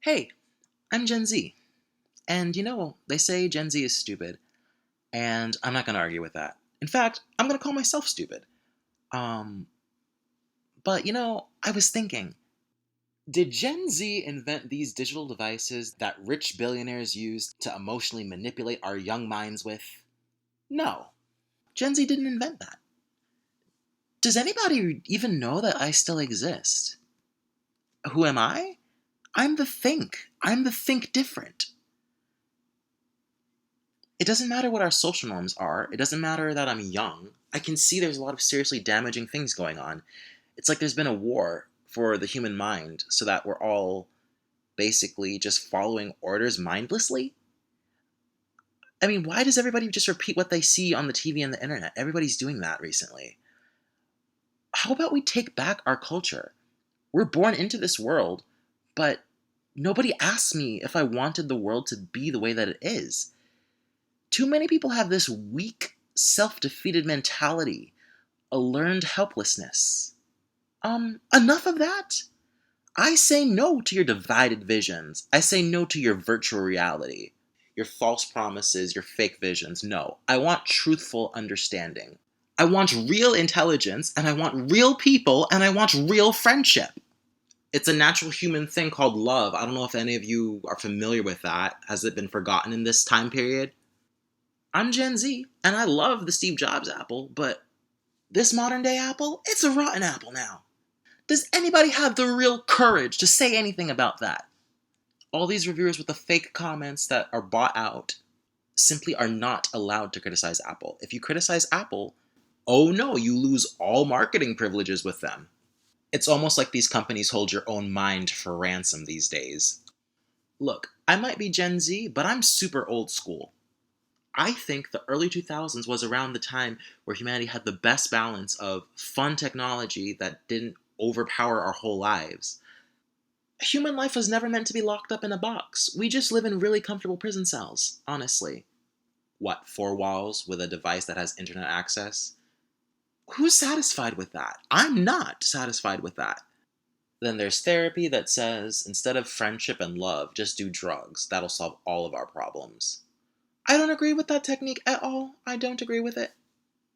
Hey, I'm Gen Z. And they say Gen Z is stupid, and I'm not going to argue with that. In fact, I'm going to call myself stupid. Um, but I was thinking, did Gen Z invent these digital devices that rich billionaires use to emotionally manipulate our young minds with? No. Gen Z didn't invent that. Does anybody even know that I still exist? Who am I? I'm the think. I'm the think different. It doesn't matter what our social norms are. It doesn't matter that I'm young. I can see there's a lot of seriously damaging things going on. It's like there's been a war for the human mind so that we're all basically just following orders mindlessly. I mean, why does everybody just repeat what they see on the TV and the internet? Everybody's doing that recently. How about we take back our culture? We're born into this world, but nobody asked me if I wanted the world to be the way that it is. Too many people have this weak, self-defeated mentality, a learned helplessness. Enough of that. I say no to your divided visions. I say no to your virtual reality, your false promises, your fake visions. No, I want truthful understanding. I want real intelligence, and I want real people, and I want real friendship. It's a natural human thing called love. I don't know if any of you are familiar with that. Has it been forgotten in this time period? I'm Gen Z, and I love the Steve Jobs apple, but this modern day apple, it's a rotten apple now. Does anybody have the real courage to say anything about that? All these reviewers with the fake comments that are bought out simply are not allowed to criticize Apple. If you criticize Apple, oh no, you lose all marketing privileges with them. It's almost like these companies hold your own mind for ransom these days. Look, I might be Gen Z, but I'm super old school. I think the early 2000s was around the time where humanity had the best balance of fun technology that didn't overpower our whole lives. Human life was never meant to be locked up in a box. We just live in really comfortable prison cells, honestly. What, four walls with a device that has internet access? Who's satisfied with that? I'm not satisfied with that. Then there's therapy that says instead of friendship and love, just do drugs. That'll solve all of our problems. I don't agree with that technique at all. I don't agree with it.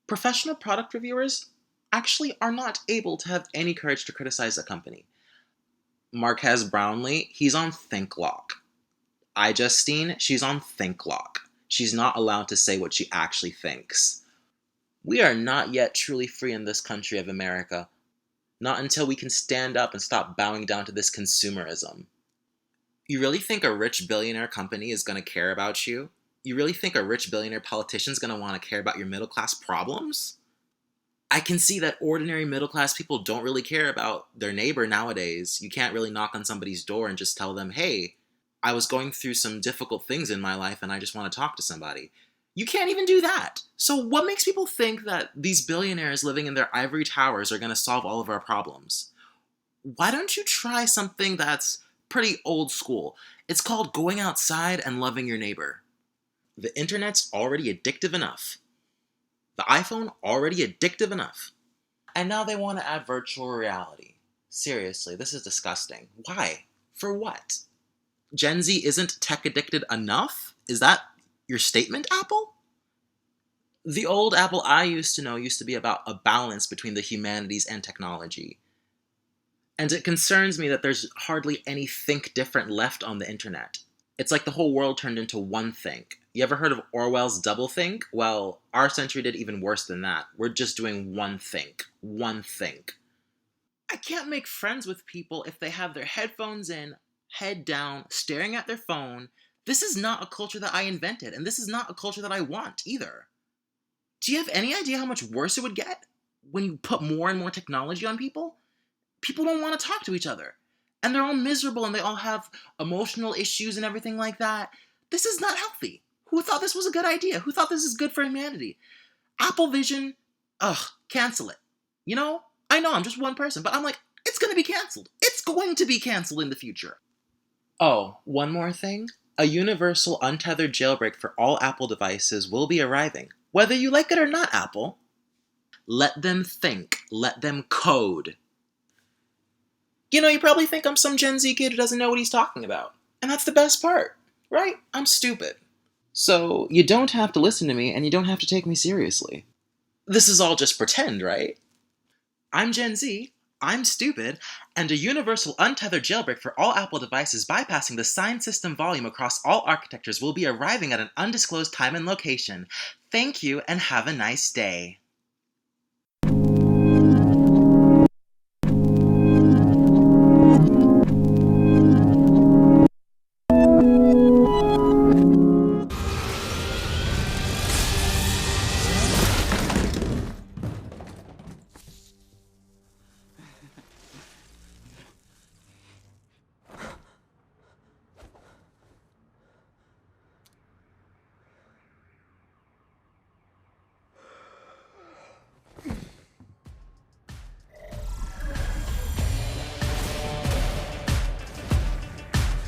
Professional product reviewers actually are not able to have any courage to criticize a company. Marques Brownlee, he's on ThinkLock. iJustine, she's on ThinkLock. She's not allowed to say what she actually thinks. We are not yet truly free in this country of America. Not until we can stand up and stop bowing down to this consumerism. You really think a rich billionaire company is going to care about you? You really think a rich billionaire politician is going to want to care about your middle class problems? I can see that ordinary middle class people don't really care about their neighbor nowadays. You can't really knock on somebody's door and just tell them, hey, I was going through some difficult things in my life and I just want to talk to somebody. You can't even do that. So what makes people think that these billionaires living in their ivory towers are going to solve all of our problems? Why don't you try something that's pretty old school? It's called going outside and loving your neighbor. The internet's already addictive enough. The iPhone already addictive enough. And now they want to add virtual reality. Seriously, this is disgusting. Why? For what? Gen Z isn't tech addicted enough? Is that your statement, Apple? The old Apple I used to know used to be about a balance between the humanities and technology. And it concerns me that there's hardly any think different left on the internet. It's like the whole world turned into one think. You ever heard of Orwell's doublethink? Well, our century did even worse than that. We're just doing one think. One think. I can't make friends with people if they have their headphones in, head down, staring at their phone. This is not a culture that I invented, and this is not a culture that I want either. Do you have any idea how much worse it would get when you put more and more technology on people? People don't want to talk to each other. And they're all miserable and they all have emotional issues and everything like that. This is not healthy. Who thought this was a good idea? Who thought this is good for humanity? Apple Vision, cancel it. I know I'm just one person, but I'm like, it's going to be canceled. It's going to be canceled in the future. Oh, one more thing. A universal untethered jailbreak for all Apple devices will be arriving. Whether you like it or not, Apple. Let them think. Let them code. You probably think I'm some Gen Z kid who doesn't know what he's talking about. And that's the best part, right? I'm stupid. So you don't have to listen to me and you don't have to take me seriously. This is all just pretend, right? I'm Gen Z, I'm stupid, and a universal untethered jailbreak for all Apple devices bypassing the sign system volume across all architectures will be arriving at an undisclosed time and location. Thank you and have a nice day.